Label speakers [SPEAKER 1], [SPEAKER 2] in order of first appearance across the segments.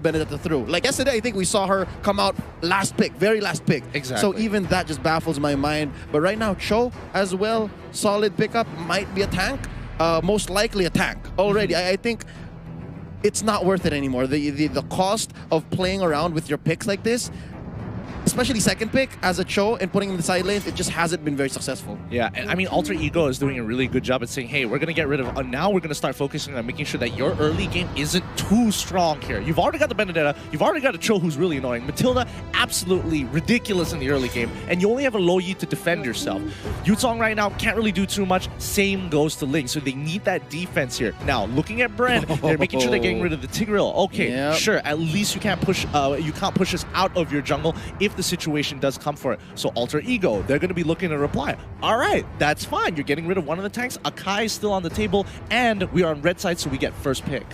[SPEAKER 1] Benedetta through. Like yesterday, I think we saw her come out last pick, very last pick.
[SPEAKER 2] Exactly.
[SPEAKER 1] So even that just baffles my mind. But right now, Cho as well, solid pickup, might be a tank. Most likely a tank already. I think it's not worth it anymore. The cost of playing around with your picks like this, especially second pick as a Cho and putting him in the side lanes, it just hasn't been very successful.
[SPEAKER 2] Yeah, and I mean, Alter Ego is doing a really good job at saying, hey, we're going to get rid of, now we're going to start focusing on making sure that your early game isn't too strong here. You've already got the Benedetta, you've already got a Cho who's really annoying. Matilda, absolutely ridiculous in the early game, and you only have a low Yi to defend yourself. Yuzong right now can't really do too much, same goes to Ling, so they need that defense here. Now, looking at Bren, they're making sure they're getting rid of the Tigreal. Okay, sure, at least you can't push us out of your jungle if the situation does come for it. So Alter Ego, they're going to be looking to reply. All right, that's fine. You're getting rid of one of the tanks. Akai is still on the table, and we are on red side, so we get first pick.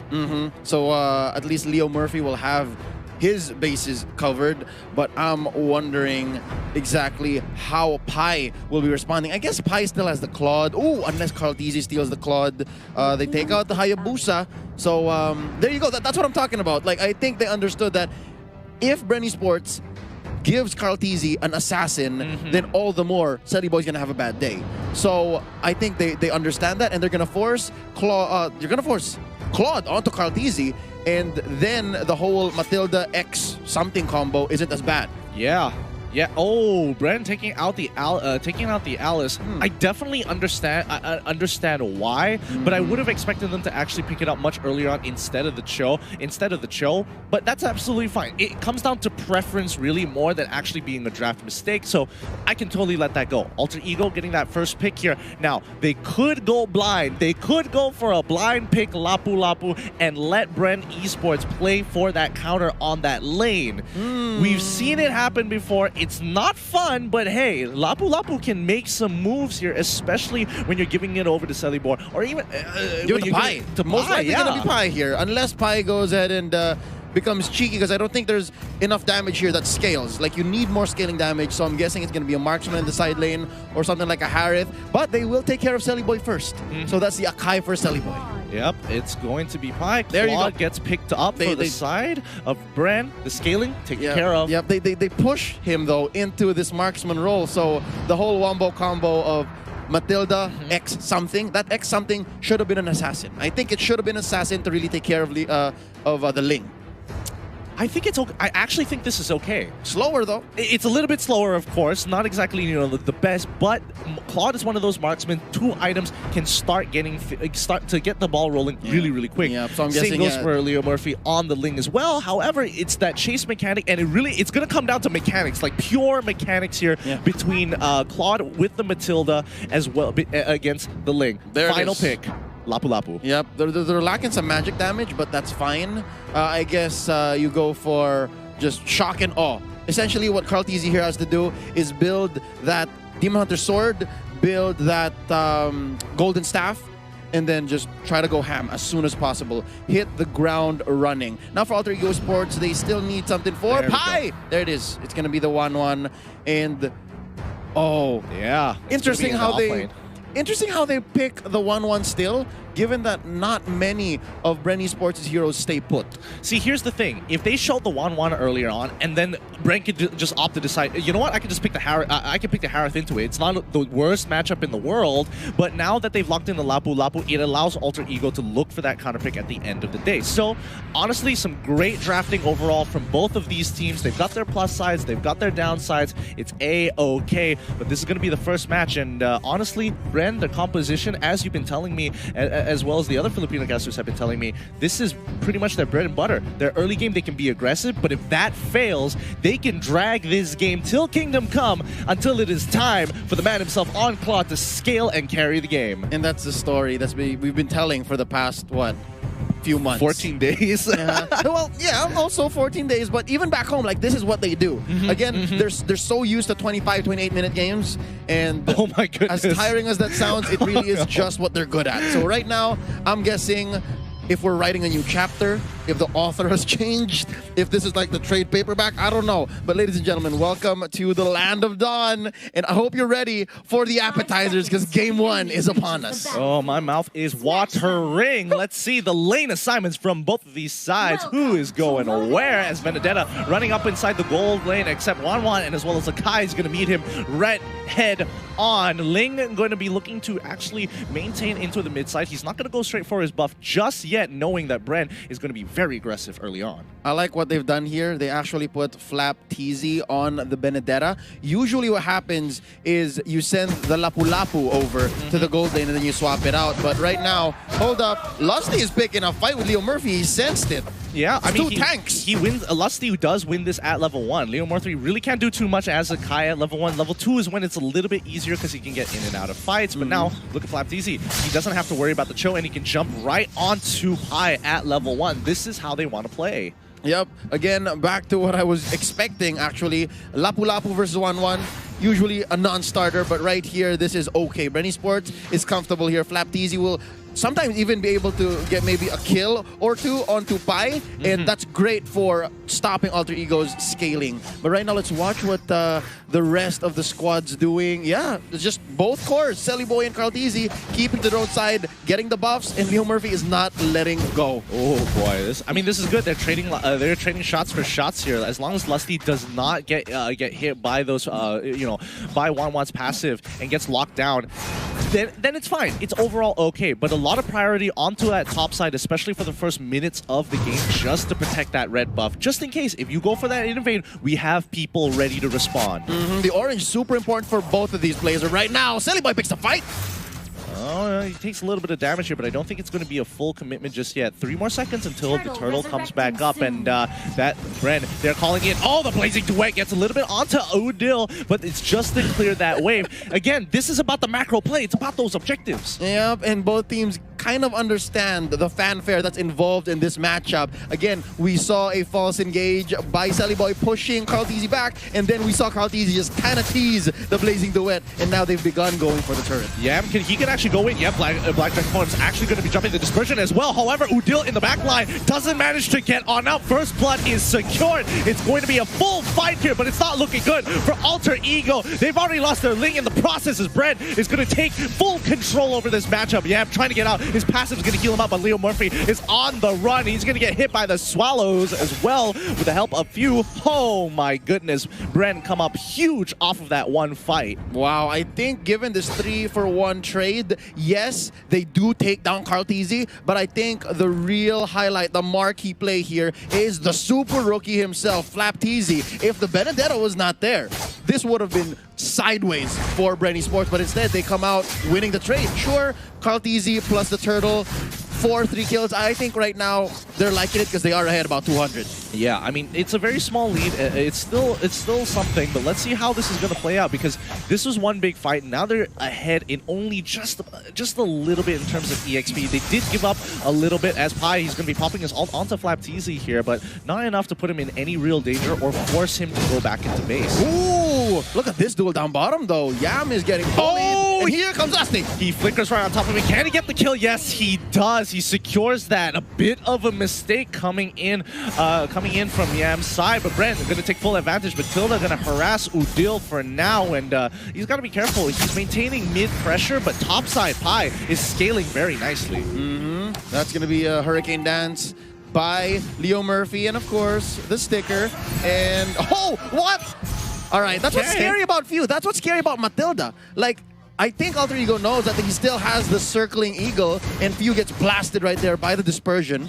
[SPEAKER 1] So at least Leo Murphy will have his bases covered, but I'm wondering exactly how Pai will be responding. I guess Pai still has the Claude. Oh, unless Carltese steals the Claude. They take out the Hayabusa. So there you go. That's what I'm talking about. Like, I think they understood that if BREN ESPORTS gives Carltese an assassin, then all the more Celiboy's gonna have a bad day. So I think they understand that, and they're gonna force Claude onto Carltese, and then the whole Matilda X something combo isn't as bad.
[SPEAKER 2] Yeah. Yeah. Oh, Bren taking out the Alice. I definitely understand. Understand why, but I would have expected them to actually pick it up much earlier on instead of the Cho. But that's absolutely fine. It comes down to preference really more than actually being a draft mistake. So I can totally let that go. Alter Ego getting that first pick here. Now they could go blind. They could go for a blind pick Lapu Lapu and let BREN ESPORTS play for that counter on that lane. We've seen it happen before. It's not fun, but hey, Lapu Lapu can make some moves here, especially when you're giving it over to Celiboy, or even
[SPEAKER 1] give it to Pai. Most likely gonna be Pai here, unless Pai goes ahead and becomes cheeky, because I don't think there's enough damage here that scales. Like, you need more scaling damage, so I'm guessing it's gonna be a marksman in the side lane or something like a Harith, but they will take care of Celiboy first. So that's the Akai for Celiboy.
[SPEAKER 2] Yep, it's going to be Pai.
[SPEAKER 1] There you go.
[SPEAKER 2] Gets picked up for the side of Bren. The scaling taken care of.
[SPEAKER 1] Yep, they push him though into this marksman role. So the whole wombo combo of Matilda X something. That X something should have been an assassin. I think it should have been an assassin to really take care of the Ling.
[SPEAKER 2] I think it's okay. I actually think this is okay.
[SPEAKER 1] Slower though.
[SPEAKER 2] It's a little bit slower, of course. Not exactly, the best, but Claude is one of those marksmen. 2 items can start to get the ball rolling really, really quick.
[SPEAKER 1] Yeah, so I'm
[SPEAKER 2] Same
[SPEAKER 1] guessing
[SPEAKER 2] goes for Leo Murphy on the Ling as well. However, it's that chase mechanic, and it's going to come down to mechanics, like pure mechanics here between Claude with the Matilda as well against the Ling. Final pick. Lapu Lapu.
[SPEAKER 1] Yep, they're lacking some magic damage, but that's fine. I guess you go for just shock and awe. Essentially, what Carltese here has to do is build that Demon Hunter Sword, build that Golden Staff, and then just try to go ham as soon as possible. Hit the ground running. Now for Alter Ego Sports, they still need something for Pai. There it is. It's going to be the 1-1. And, oh.
[SPEAKER 2] Yeah.
[SPEAKER 1] Interesting how they pick the 1-1 still, given that not many of BREN ESPORTS' heroes stay put.
[SPEAKER 2] See, here's the thing. If they showed the 1-1 earlier on, and then Bren could just opt to decide, you know what, I can just pick the Harith, I can pick the Harith into it. It's not the worst matchup in the world, but now that they've locked in the Lapu Lapu, it allows Alter Ego to look for that counter pick at the end of the day. So, honestly, some great drafting overall from both of these teams. They've got their plus sides, they've got their downsides. It's A-okay, but this is going to be the first match, and honestly, BREN, their composition, as you've been telling me, as well as the other Filipino casters have been telling me, this is pretty much their bread and butter. Their early game, they can be aggressive, but if that fails, they can drag this game till Kingdom Come, until it is time for the man himself on Claude to scale and carry the game.
[SPEAKER 1] And that's the story we've been telling for the past, what, few months.
[SPEAKER 2] 14 days.
[SPEAKER 1] Well, yeah, also 14 days, but even back home, like, this is what they do. Again, they're so used to 25, 28-minute games, and
[SPEAKER 2] oh my goodness,
[SPEAKER 1] as tiring as that sounds, it really is just what they're good at. So right now, I'm guessing if we're writing a new chapter, if the author has changed, if this is like the trade paperback, I don't know. But ladies and gentlemen, welcome to the Land of Dawn. And I hope you're ready for the appetizers because game 1 is upon us.
[SPEAKER 2] Oh, my mouth is watering. Let's see the lane assignments from both of these sides. Who is going where as Vendetta running up inside the gold lane, except Wanwan and as well as Akai is going to meet him right head on. Ling going to be looking to actually maintain into the mid side. He's not going to go straight for his buff just yet, knowing that BREN is going to be very aggressive early on.
[SPEAKER 1] I like what they've done here. They actually put Flap TZ on the Benedetta. Usually what happens is you send the Lapu-Lapu over to the gold lane and then you swap it out. But right now, hold up, Lusty is picking a fight with Leo Murphy. He sensed it.
[SPEAKER 2] Yeah, I mean,
[SPEAKER 1] two tanks.
[SPEAKER 2] He wins. Lusty does win this at level 1. Leo Murphy really can't do too much as Akai at level 1. Level 2 is when it's a little bit easier because he can get in and out of fights. But now, look at Flap TZ. He doesn't have to worry about the Cho, and he can jump right onto Pai at level 1. This is how they want to play.
[SPEAKER 1] Yep. Again, back to what I was expecting, actually. Lapu-Lapu versus 1-1. Usually a non-starter, but right here, this is okay. BREN Esports is comfortable here. Flap TZ will sometimes even be able to get maybe a kill or two onto Pai, and that's great for stopping Alter Ego's scaling. But right now, let's watch what the rest of the squad's doing. Yeah, it's just both cores, Selly Boy and Carl TZ, keeping the roadside, getting the buffs, and Leo Murphy is not letting go.
[SPEAKER 2] Oh boy, this is good. They're trading shots for shots here. As long as Lusty does not get hit by those, by Wanwan's passive and gets locked down, then it's fine. It's overall okay. But a lot of priority onto that top side, especially for the first minutes of the game, just to protect that red buff. Just in case, if you go for that invade, we have people ready to respond.
[SPEAKER 1] The orange is super important for both of these players. Right now, Selly Boy picks the fight.
[SPEAKER 2] Oh, he takes a little bit of damage here, but I don't think it's going to be a full commitment just yet. 3 more seconds until the turtle comes back up, and that BREN, they're calling it. Oh, the Blazing Duet gets a little bit onto Udil, but it's just to clear that wave. Again, this is about the macro play. It's about those objectives.
[SPEAKER 1] Yep, and both teams kind of understand the fanfare that's involved in this matchup. Again, we saw a false engage by Selly Boy pushing Carl TZ back, and then we saw Carl TZ just kind of tease the Blazing Duet, and now they've begun going for the turret.
[SPEAKER 2] Yeah, he can actually go in. Yeah, Black Dragon is actually going to be jumping the dispersion as well. However, Udil in the back line doesn't manage to get on out. First blood is secured. It's going to be a full fight here, but it's not looking good for Alter Ego. They've already lost their Ling in the process as BREN is going to take full control over this matchup. Yeah, trying to get out. His passive is going to heal him up, but Leo Murphy is on the run. He's going to get hit by the Swallows as well with the help of few. Oh my goodness. BREN come up huge off of that one fight.
[SPEAKER 1] Wow, I think given this 3-for-1 trade, yes, they do take down Carl TZ, but I think the real highlight, the marquee play here is the super rookie himself, Flap TZ. If the Benedetta was not there, this would have been sideways for BREN Esports, but instead they come out winning the trade. Sure, Carl TZ plus the turtle, 3 kills. I think right now they're liking it because they are ahead about 200.
[SPEAKER 2] Yeah, I mean, it's a very small lead. It's still something, but let's see how this is going to play out because this was one big fight. Now they're ahead in only just a little bit in terms of EXP. They did give up a little bit as Pai. He's going to be popping his ult onto Flap TZ here, but not enough to put him in any real danger or force him to go back into base.
[SPEAKER 1] Ooh, look at this duel down bottom though. Yam is getting bullied, and here comes Lusty.
[SPEAKER 2] He flickers right on top of him. Can he get the kill? Yes, he does. He secures that. A bit of a mistake coming in from Yam's side, but BREN going to take full advantage. But Tilda going to harass Udil for now, and he's got to be careful. He's maintaining mid pressure, but topside Pai is scaling very nicely.
[SPEAKER 1] That's going to be a Hurricane Dance by Leo Murphy, and of course the sticker. And oh, what? All right, that's what's scary about Few. That's what's scary about Matilda. Like, I think Alter Ego knows that he still has the circling eagle, and Few gets blasted right there by the dispersion.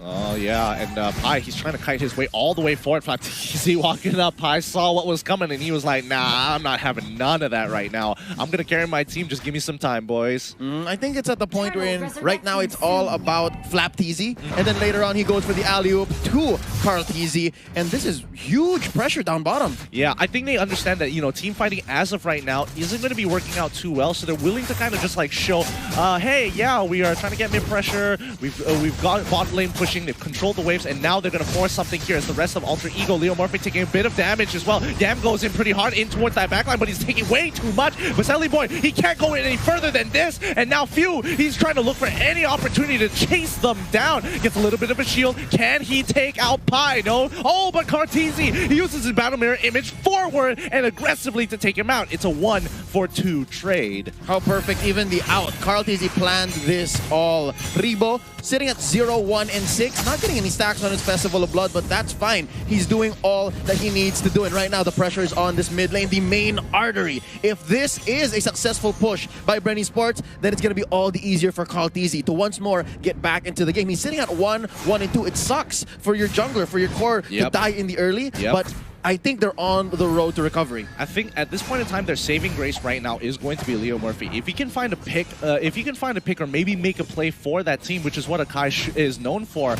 [SPEAKER 2] Oh, yeah, and Pai, he's trying to kite his way all the way forward. Flap TZ walking up. Pai saw what was coming, and he was like, nah, I'm not having none of that right now. I'm going to carry my team. Just give me some time, boys.
[SPEAKER 1] I think it's at the point where right now it's all about Flap TZ, and then later on he goes for the alley-oop to Carl TZ, and this is huge pressure down bottom.
[SPEAKER 2] Yeah, I think they understand that, team fighting as of right now isn't going to be working out too well, so they're willing to kind of just like show, hey, yeah, we are trying to get mid-pressure. We've got bot lane push pushing, they've controlled the waves, and now they're going to force something here as the rest of Alter Ego, Leo Murphy taking a bit of damage as well. Yam goes in pretty hard in towards that backline, but he's taking way too much. But Selly Boy, he can't go any further than this, and now Few, he's trying to look for any opportunity to chase them down. Gets a little bit of a shield. Can he take out Pi? No. Oh, but Cartesi, he uses his battle mirror image forward and aggressively to take him out. It's a 1-for-2 trade.
[SPEAKER 1] How perfect, even the out. Cartesi planned this all. Ribo sitting at 0-1-6, not getting any stacks on his Festival of Blood, but that's fine. He's doing all that he needs to do, and right now the pressure is on this mid lane, the main artery. If this is a successful push by BREN ESPORTS, then it's going to be all the easier for Cartesi to once more get back into the game. He's sitting at 1-1-2. It sucks for your jungler, for your core to die in the early, but I think they're on the road to recovery.
[SPEAKER 2] I think at this point in time, their saving grace right now is going to be Leo Murphy. If he can find a pick, or maybe make a play for that team, which is what Akai is known for,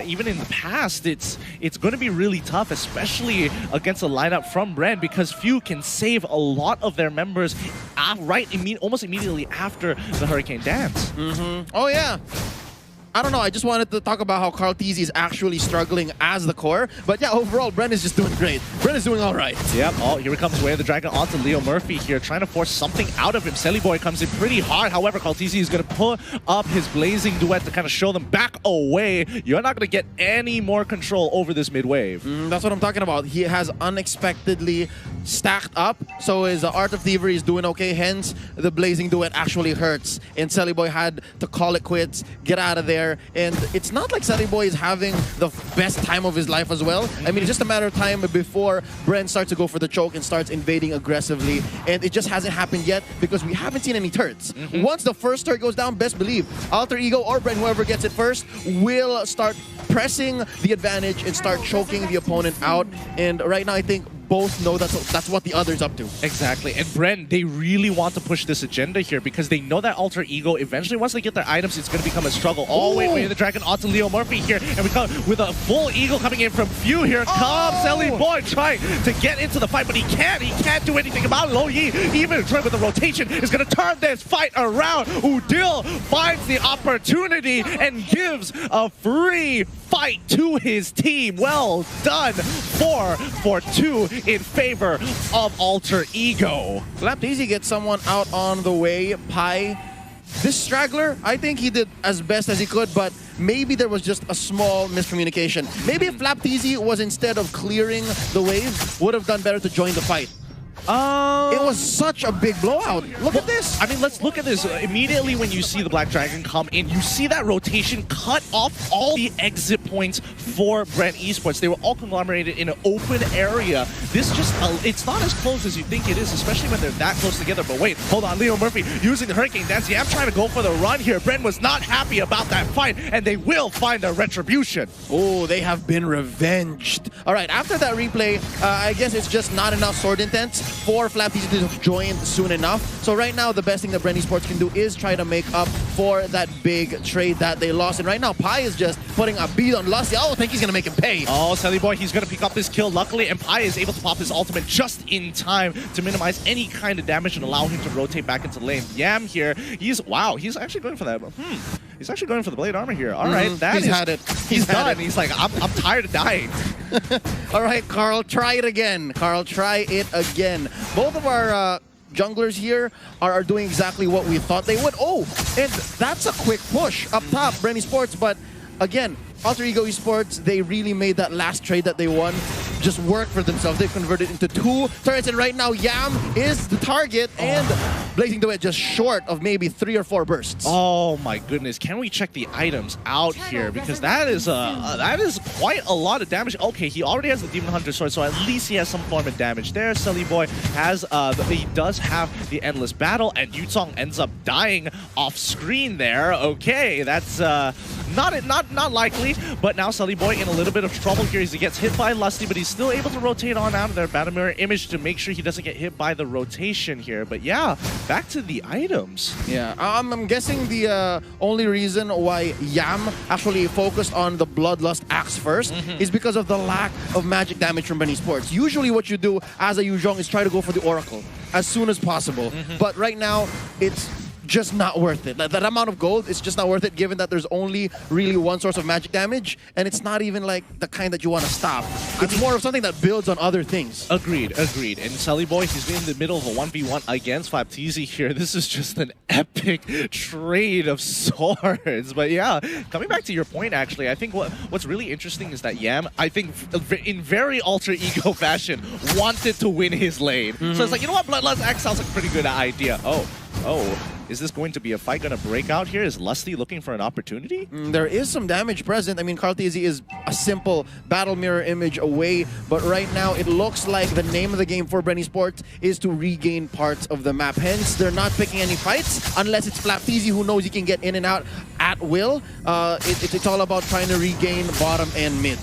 [SPEAKER 2] even in the past, it's going to be really tough, especially against a lineup from BREN, because Few can save a lot of their members almost immediately after the Hurricane Dance.
[SPEAKER 1] Oh yeah. I don't know, I just wanted to talk about how Cartesi is actually struggling as the core. But yeah, overall, BREN is just doing great. BREN is doing all right.
[SPEAKER 2] Yep, oh, here comes Way of the Dragon onto Leo Murphy here, trying to force something out of him. Selly Boy comes in pretty hard. However, Cartesi is going to pull up his Blazing Duet to kind of show them back away. You're not going to get any more control over this mid wave.
[SPEAKER 1] That's what I'm talking about. He has unexpectedly stacked up, so his Art of Thievery is doing okay. Hence, the Blazing Duet actually hurts. And Selly Boy had to call it quits, get out of there. And it's not like Selly Boy is having the best time of his life as well. I mean, it's just a matter of time before BREN starts to go for the choke and starts invading aggressively. And it just hasn't happened yet because we haven't seen any turrets. Once the first turret goes down, best believe Alter Ego or BREN, whoever gets it first, will start pressing the advantage and start choking the opponent out. And right now, I think both know that's what the other's up to.
[SPEAKER 2] Exactly. And BREN, they really want to push this agenda here because they know that Alter Ego, eventually, once they get their items, it's going to become a struggle. Oh, wait, the Dragon onto Leo Murphy here. And we come with a full Eagle coming in from Few. Here comes Selly Boy trying to get into the fight, but he can't do anything about it. Lo Yi, even trying with the rotation, is going to turn this fight around. Udil finds the opportunity and gives a free fight to his team. Well done. 4-for-2 in favor of Alter Ego.
[SPEAKER 1] Lapdaisy gets someone out on the way. Pi, this straggler, I think he did as best as he could, but maybe there was just a small miscommunication. Maybe if Lapdaisy was, instead of clearing the wave, would have done better to join the fight. It was such a big blowout. Look at this.
[SPEAKER 2] I mean, let's look at this. Immediately when you see the Black Dragon come in, you see that rotation cut off all the exit points for BREN ESPORTS. They were all conglomerated in an open area. This just, it's not as close as you think it is, especially when they're that close together. But wait, hold on. Leo Murphy using the Hurricane Dance. Yeah, I'm trying to go for the run here. BREN was not happy about that fight, and they will find their retribution.
[SPEAKER 1] Oh, they have been revenged. All right, after that replay, I guess it's just not enough sword intents for Flapdaisy to have joined soon enough. So right now, the best thing that BREN ESPORTS can do is try to make up for that big trade that they lost. And right now, Pi is just putting a beat on Lusty. I don't think he's going to make him pay.
[SPEAKER 2] Oh, Selly Boy, he's going to pick up this kill, luckily, and Pi is able to pop his ultimate just in time to minimize any kind of damage and allow him to rotate back into the lane. Yam here, he's actually going for that. He's actually going for the blade armor here. All right,
[SPEAKER 1] he's had it.
[SPEAKER 2] He's done. He's like, I'm tired of dying.
[SPEAKER 1] All right, Carl, try it again. Carl, try it again. Both of our junglers here are doing exactly what we thought they would. Oh, and that's a quick push up top, BREN ESPORTS. But again, Alter Ego Esports, they really made that last trade that they won just work for themselves. They've converted into 2 turrets, and right now Yam is the target, and Blazing Duet just short of maybe 3 or 4 bursts.
[SPEAKER 2] Oh my goodness! Can we check the items out here, because that is quite a lot of damage. Okay, he already has the Demon Hunter sword, so at least he has some form of damage there. Selly Boy has he does have the Endless Battle, and Yutong ends up dying off screen there. Okay, that's not likely, but now Selly Boy in a little bit of trouble here. He gets hit by Lusty, but he's still able to rotate on out of their battle mirror image to make sure he doesn't get hit by the rotation here. But yeah, back to the items.
[SPEAKER 1] Yeah, I'm guessing the only reason why Yam actually focused on the Bloodlust Axe first is because of the lack of magic damage from BREN ESPORTS. Usually what you do as a Yuzhong is try to go for the Oracle as soon as possible. But right now, it's just not worth it. That amount of gold is just not worth it, given that there's only really one source of magic damage, and it's not even like the kind that you want to stop. It's more of something that builds on other things.
[SPEAKER 2] Agreed. And Sully Boy, he's been in the middle of a 1v1 against Flapteezy here. This is just an epic trade of swords. But yeah, coming back to your point, actually, I think what's really interesting is that Yam, I think in very alter ego fashion, wanted to win his lane. So it's like, you know what, Bloodlust X sounds like a pretty good idea. Oh, is this going to be a fight going to break out here? Is Lusty looking for an opportunity?
[SPEAKER 1] There is some damage present. I mean, Karteezy is a simple battle mirror image away, but right now it looks like the name of the game for BREN ESPORTS is to regain parts of the map. Hence, they're not picking any fights unless it's Flapteezy, who knows he can get in and out at will. It's all about trying to regain bottom and mid.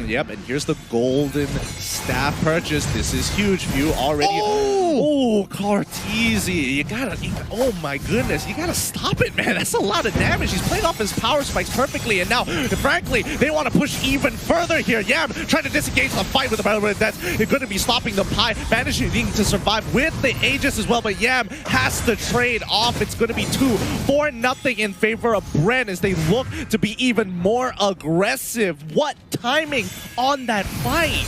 [SPEAKER 2] Yep, and here's the golden staff purchase. This is huge. View already. Oh, Karteezy. You gotta, oh my goodness. You gotta stop it, man. That's a lot of damage. He's playing off his power spikes perfectly, and now, frankly, they want to push even further here. Yam trying to disengage the fight with the Battle Red. That's going to be stopping the Pi, managing to survive with the Aegis as well, but Yam has to trade off. It's going to be 2-4-0 in favor of BREN as they look to be even more aggressive. What timing on that fight.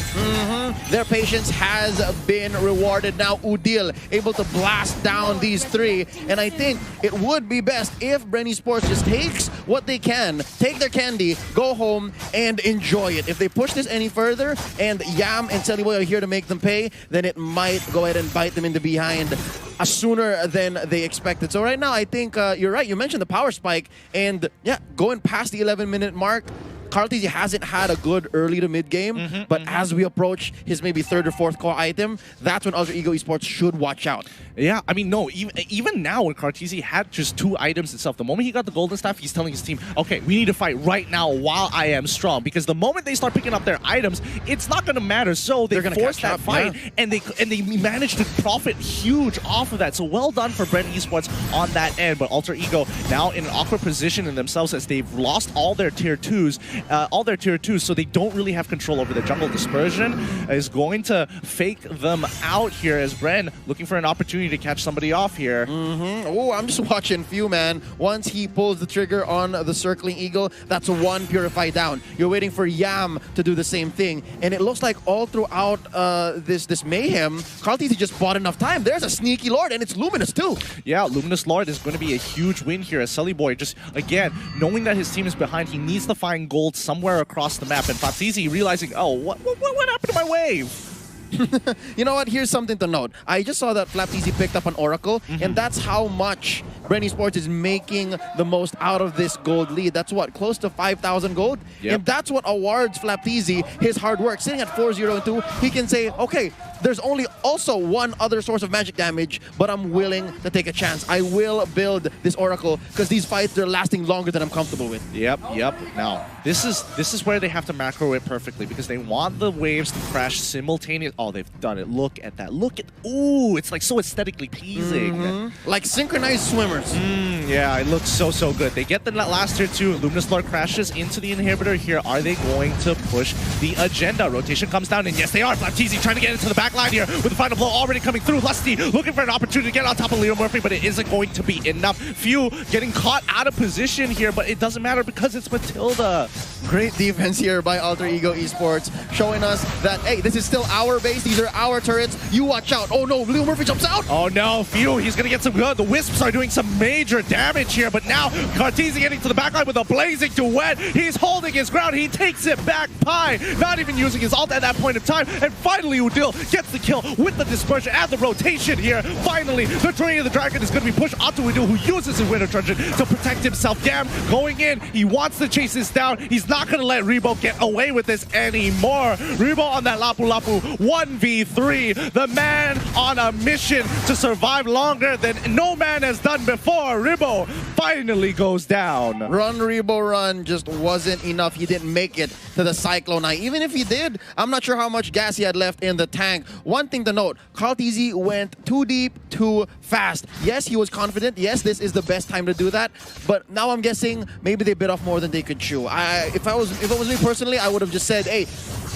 [SPEAKER 1] Their patience has been rewarded. Now Udil able to blast down these three, and I think it would be best if BREN ESPORTS just takes what they can, take their candy, go home, and enjoy it. If they push this any further, and Yam and Sellyboy are here to make them pay, then it might go ahead and bite them in the behind sooner than they expected. So right now, I think you're right. You mentioned the power spike, and yeah, going past the 11-minute mark, Karteezy hasn't had a good early to mid game, but as we approach his maybe third or fourth core item, that's when Alter Ego Esports should watch out.
[SPEAKER 2] Yeah, I mean, no, even now when Karteezy had just 2 items itself, the moment he got the golden staff, he's telling his team, okay, we need to fight right now while I am strong, because the moment they start picking up their items, it's not going to matter. So they force that fight, and they manage to profit huge off of that. So well done for BREN ESPORTS on that end, but Alter Ego now in an awkward position in themselves as they've lost all their tier 2s, so they don't really have control over the jungle. Dispersion is going to fake them out here as BREN looking for an opportunity to catch somebody off here.
[SPEAKER 1] Oh, I'm just watching Few, man. Once he pulls the trigger on the circling eagle, that's 1 Purify down. You're waiting for Yam to do the same thing, and it looks like all throughout this mayhem, Karteezy just bought enough time. There's a sneaky lord, and it's Luminous too.
[SPEAKER 2] Yeah, Luminous Lord is going to be a huge win here as Sully Boy just, again, knowing that his team is behind, he needs to find gold somewhere across the map, and Flapteezy realizing, oh, what happened to my wave?
[SPEAKER 1] You know what? Here's something to note. I just saw that Flapteezy picked up an Oracle, and that's how much BREN ESPORTS is making the most out of this gold lead. That's what, close to 5,000 gold? And that's what awards Flapteezy his hard work. Sitting at 4-0-2, he can say, okay, there's only also one other source of magic damage, but I'm willing to take a chance. I will build this Oracle because these fights, they're lasting longer than I'm comfortable with.
[SPEAKER 2] Yep. Now, this is where they have to macro it perfectly because they want the waves to crash simultaneously. Oh, they've done it. Look at that. Look at, ooh, it's like so aesthetically pleasing.
[SPEAKER 1] Like synchronized swimmers.
[SPEAKER 2] Yeah, it looks so good. They get the last tier 2. Luminous Lord crashes into the inhibitor here. Are they going to push the agenda? Rotation comes down, and yes, they are. Flapteezy trying to get into the back line here with the final blow already coming through. Lusty looking for an opportunity to get on top of Leo Murphy, but it isn't going to be enough. Few getting caught out of position here, but it doesn't matter because it's Matilda.
[SPEAKER 1] Great defense here by Alter Ego Esports, showing us that, hey, this is still our base. These are our turrets. You watch out. Oh no, Leo Murphy jumps out.
[SPEAKER 2] Oh no, Few, he's gonna get some good. The Wisps are doing some major damage here, but now Karteezy getting to the backline with a blazing duet. He's holding his ground. He takes it back. Pi not even using his ult at that point in time, and finally Udil gets the kill with the dispersion and the rotation here. Finally, the Train of the Dragon is going to be pushed onto Udil, who uses his Winter Trojan to protect himself. Yam going in. He wants to chase this down. He's not going to let Rebo get away with this anymore. Rebo on that Lapu Lapu 1v3. The man on a mission to survive longer than no man has done before. Rebo finally goes down.
[SPEAKER 1] Run, Rebo, run just wasn't enough. He didn't make it to the Cyclone Eye. Even if he did, I'm not sure how much gas he had left in the tank. One thing to note, Karteezy went too deep, too fast. Yes, he was confident. Yes, this is the best time to do that. But now I'm guessing maybe they bit off more than they could chew. If it was me personally, I would have just said, hey,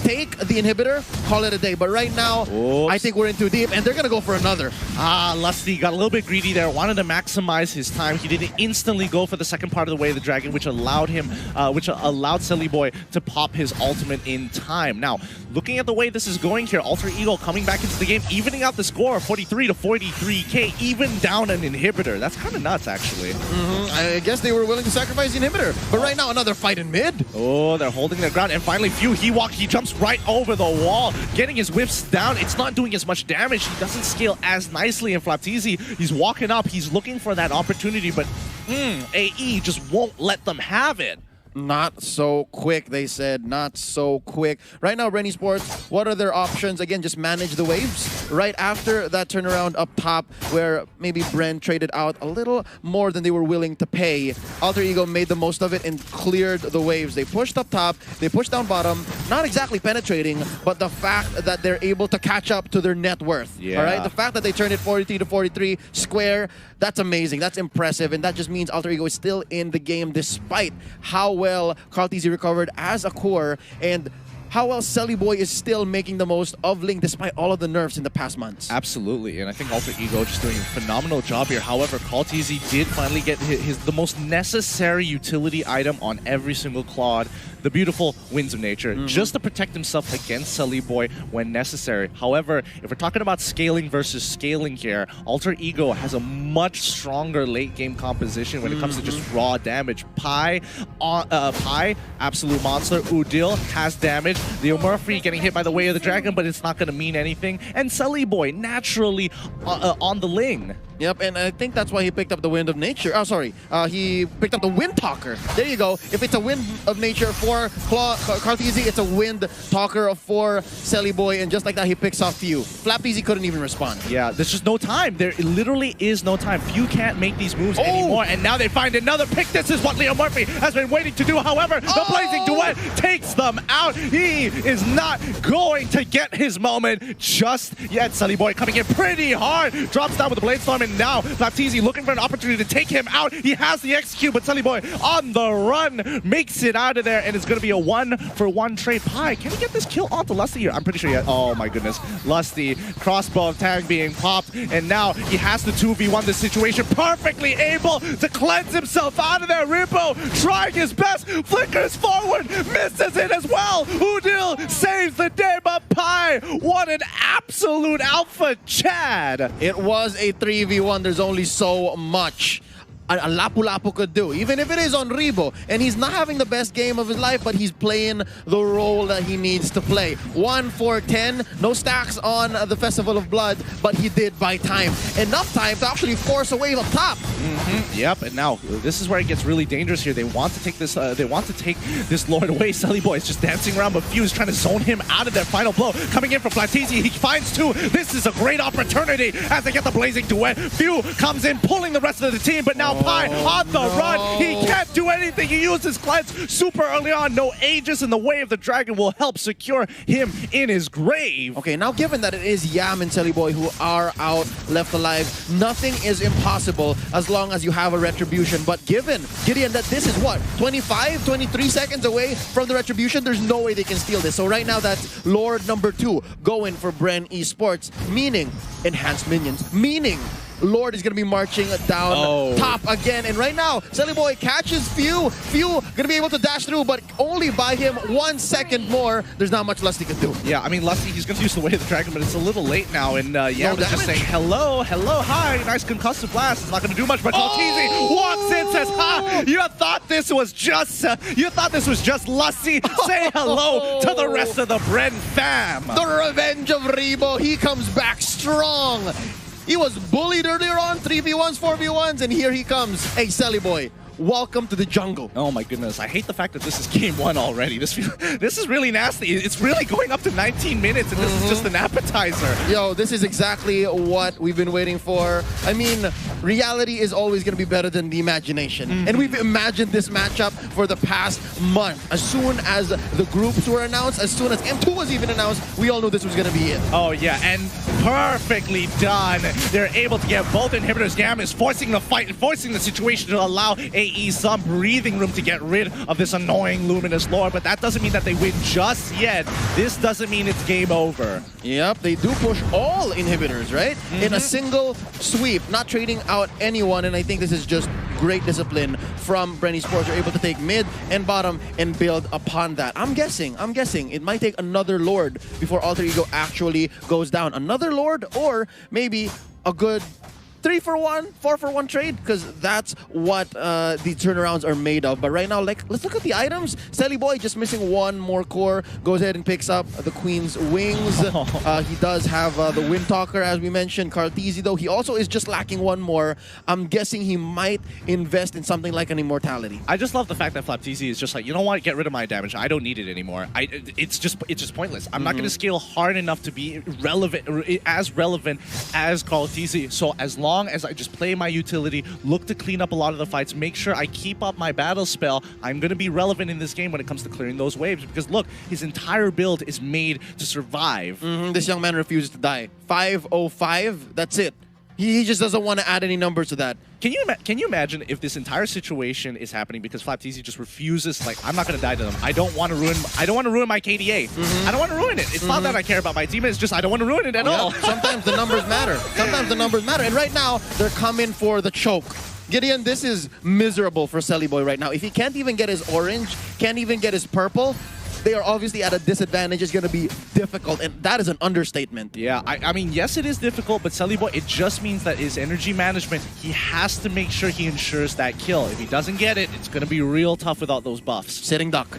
[SPEAKER 1] take the inhibitor, call it a day. But right now, I think we're in too deep, and they're going to go for another.
[SPEAKER 2] Lusty got a little bit greedy there, wanted to maximize his time. He didn't instantly go for the second part of the Way of the Dragon, which allowed him, Silly Boy to pop his ultimate in time. Now, looking at the way this is going here, Alter Ego coming back into the game, evening out the score, 43 to 43k, even down an inhibitor. That's kind of nuts, actually.
[SPEAKER 1] I guess they were willing to sacrifice the inhibitor. But right now, another fight in mid.
[SPEAKER 2] Oh, they're holding their ground. And finally, Few, he jumps right over the wall, getting his whiffs down. It's not doing as much damage. He doesn't scale as nicely. And Flaptizi, he's walking up. He's looking for that opportunity, but AE just won't let them have it.
[SPEAKER 1] Not so quick, they said. Not so quick. Right now, BREN ESPORTS, what are their options? Again, just manage the waves. Right after that turnaround up top, where maybe BREN traded out a little more than they were willing to pay, Alter Ego made the most of it and cleared the waves. They pushed up top, they pushed down bottom, not exactly penetrating, but the fact that they're able to catch up to their net worth.
[SPEAKER 2] Yeah.
[SPEAKER 1] All right? The fact that they turned it 43 to 43 square, that's amazing. That's impressive. And that just means Alter Ego is still in the game despite how well Flaptizi recovered as a core and how well Selly Boy is still making the most of Link despite all of the nerfs in the past months.
[SPEAKER 2] Absolutely, and I think Alter Ego just doing a phenomenal job here. However, Flaptizi did finally get the most necessary utility item on every single Claude, the beautiful Winds of Nature, just to protect himself against Selly Boy when necessary. However, if we're talking about scaling versus scaling here, Alter Ego has a much stronger late game composition when it comes to just raw damage. Pi, absolute monster. Udil has damage. Leo Murphy getting hit by the Way of the Dragon, but it's not going to mean anything. And Selly Boy naturally on the Ling.
[SPEAKER 1] Yep, and I think that's why he picked up the Wind of Nature. Oh, sorry. He picked up the Wind Talker. There you go. If it's a Wind of Nature for Flaptizi, it's a Wind Talker for Selly Boy, and just like that, he picks off Few. Flaptizi couldn't even respond.
[SPEAKER 2] Yeah, there's just no time. There literally is no time. Few can't make these moves anymore, and now they find another pick. This is what Leo Murphy has been waiting to do. However, the Blazing Duet takes them out. He is not going to get his moment just yet. Selly Boy coming in pretty hard. Drops down with the Blade Storm, and now Flaptizi looking for an opportunity to take him out. He has the execute, but Selly Boy on the run makes it out of there, and it's going to be a 1-for-1 trade. Pi, can he get this kill onto Lusty here? I'm pretty sure he has. Oh my goodness. Lusty, crossbow tag being popped, and now he has to 2v1 this situation, perfectly able to cleanse himself out of there. Rimbo trying his best, flickers forward, misses it as well. Udil saves the day, but Pi, what an absolute alpha Chad.
[SPEAKER 1] It was a 3v1. There's only so much a Lapu-Lapu could do, even if it is on Rebo. And he's not having the best game of his life, but he's playing the role that he needs to play. 1-4-10, no stacks on the Festival of Blood, but he did buy time. Enough time to actually force a wave up top.
[SPEAKER 2] Yep, and now this is where it gets really dangerous here. They want to take this Lord away. Selly Boy is just dancing around, but Few is trying to zone him out of their final blow. Coming in from Flaptizi, he finds two. This is a great opportunity as they get the Blazing Duet. Few comes in, pulling the rest of the team, but now Pi on the run. He can't do anything. He uses Cleanse super early on. No Aegis in the Way of the Dragon will help secure him in his grave.
[SPEAKER 1] Okay, now given that it is Yam and Selly Boy who are out, left alive, nothing is impossible as long as you have a Retribution. But given, Gideon, that this is what, 25, 23 seconds away from the Retribution, there's no way they can steal this. So right now, that's Lord number 2 going for BREN ESPORTS, meaning enhanced minions, meaning Lord is going to be marching down top again. And right now, Selly Boy catches Few. Few going to be able to dash through, but only by him 1 second more. There's not much Lusty can do.
[SPEAKER 2] Yeah, I mean, Lusty, he's going to use the Way of the Dragon, but it's a little late now. And Yam is just saying, hello, hi, nice concussive blast. It's not going to do much, but Flaptizi walks in, says, ha, you thought this was just Lusty. Say hello to the rest of the BREN fam.
[SPEAKER 1] The revenge of Rebo. He comes back strong. He was bullied earlier on, 3v1s, 4v1s, and here he comes. Hey, Selly Boy, welcome to the jungle.
[SPEAKER 2] Oh my goodness, I hate the fact that this is game 1 already. This is really nasty. It's really going up to 19 minutes, and this is just an appetizer.
[SPEAKER 1] Yo, this is exactly what we've been waiting for. I mean, reality is always going to be better than the imagination. And we've imagined this matchup for the past month. As soon as the groups were announced, as soon as M2 was even announced, we all knew this was going to be it.
[SPEAKER 2] Oh yeah, and perfectly done. They're able to get both inhibitors. Yam is forcing the fight and forcing the situation to allow AE AE some breathing room to get rid of this annoying Luminous Lord, but that doesn't mean that they win just yet. This doesn't mean it's game over.
[SPEAKER 1] Yep, they do push all inhibitors, right? In a single sweep, not trading out anyone, and I think this is just great discipline from BREN eSports. You're able to take mid and bottom and build upon that. I'm guessing it might take another Lord before Alter Ego actually goes down. Another Lord, or maybe a good 3-for-1, 4-for-1 trade, because that's what the turnarounds are made of. But right now, like, let's look at the items. Selly Boy just missing one more core, goes ahead and picks up the Queen's Wings. He does have the Wind Talker, as we mentioned. Karteezy, though, he also is just lacking one more. I'm guessing he might invest in something like an Immortality.
[SPEAKER 2] I just love the fact that Flapteezy is just like, you know what, get rid of my damage. I don't need it anymore. It's just pointless. I'm not going to scale hard enough to be relevant as Karteezy. So as long as I just play my utility, look to clean up a lot of the fights, make sure I keep up my battle spell, I'm going to be relevant in this game when it comes to clearing those waves. Because look, his entire build is made to survive.
[SPEAKER 1] This young man refuses to die. 505, that's it. He just doesn't want to add any numbers to that.
[SPEAKER 2] Can you imagine if this entire situation is happening because Flapteezy just refuses, like, I'm not going to die to them. I don't want to ruin my KDA. I don't want to ruin it. It's not that I care about my team. It's just I don't want to ruin it at all.
[SPEAKER 1] Sometimes the numbers matter. Sometimes the numbers matter. And right now, they're coming for the choke. Gideon, this is miserable for Selly Boy right now. If he can't even get his orange, can't even get his purple, they are obviously at a disadvantage. It's going to be difficult, and that is an understatement.
[SPEAKER 2] Yeah, I mean, yes, it is difficult, but Selly Boy, it just means that his energy management, he has to make sure he ensures that kill. If he doesn't get it, it's going to be real tough without those buffs.
[SPEAKER 1] Sitting duck.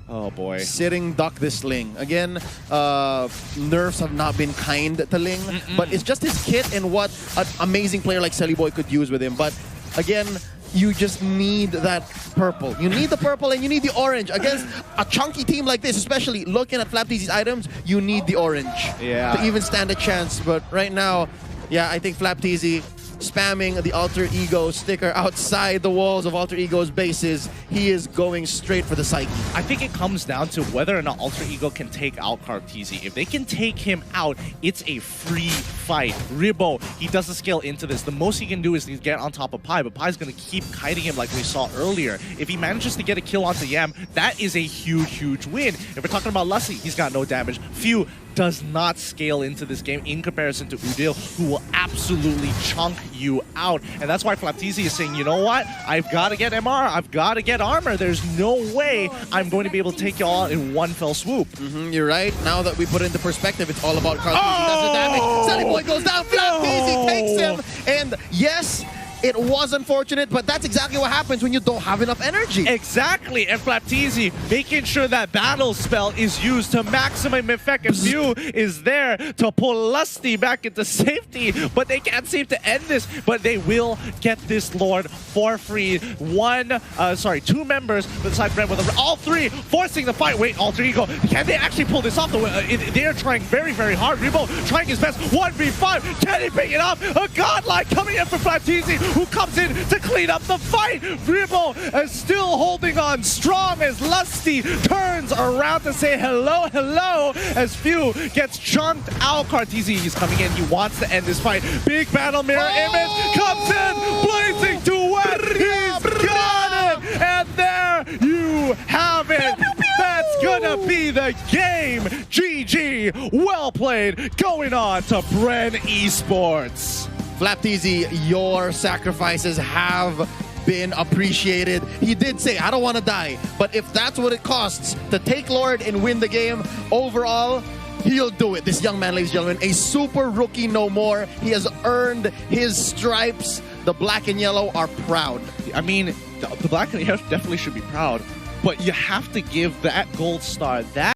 [SPEAKER 2] Oh, boy.
[SPEAKER 1] Sitting duck this Ling. Again, nerfs have not been kind to Ling, but it's just his kit and what an amazing player like Selly Boy could use with him. But again, you just need that purple. You need the purple and you need the orange. Against a chunky team like this, especially looking at Flapteezy's items, you need the orange to even stand a chance. But right now, yeah, I think Flapteezy spamming the Alter Ego sticker outside the walls of Alter Ego's bases. He is going straight for the Psyche.
[SPEAKER 2] I think it comes down to whether or not Alter Ego can take out Karteezy. If they can take him out, it's a free fight. Ribbo, he doesn't scale into this. The most he can do is get on top of Pi, but Pi's going to keep kiting him like we saw earlier. If he manages to get a kill onto Yam, that is a huge, huge win. If we're talking about Lusty, he's got no damage. Few does not scale into this game in comparison to Udil, who will absolutely chunk you out. And that's why Flapteezy is saying, you know what? I've got to get MR. I've got to get armor. There's no way I'm going to be able to take you all out in one fell swoop.
[SPEAKER 1] You're right. Now that we put it into perspective, it's all about Karteezy. That's the damage. Selly Boy goes down. Flapteezy takes him. And yes, it was unfortunate, but that's exactly what happens when you don't have enough energy.
[SPEAKER 2] Exactly, and Flapteezy making sure that battle spell is used to maximum effect, and View is there to pull Lusty back into safety, but they can't seem to end this, but they will get this Lord for free. Two members beside BREN with all three forcing the fight. Wait, Alter Ego, can they actually pull this off? They are trying very, very hard. Ribbo trying his best. 1v5, can he pick it up? A godlike coming in for Flapteezy, who comes in to clean up the fight. Ribbo is still holding on strong as Lusty turns around to say hello, hello, as Few gets chunked out. Karteezy, he's coming in. He wants to end this fight. Big battle mirror image comes in, blazing to wet. He's got it, and there you have it. That's gonna be the game. GG, well played, going on to BREN eSports.
[SPEAKER 1] Flapteezy, your sacrifices have been appreciated. He did say, I don't want to die, but if that's what it costs to take Lord and win the game overall, he'll do it. This young man, ladies and gentlemen, a super rookie no more. He has earned his stripes. The black and yellow are proud.
[SPEAKER 2] I mean, the black and yellow definitely should be proud, but you have to give that gold star, that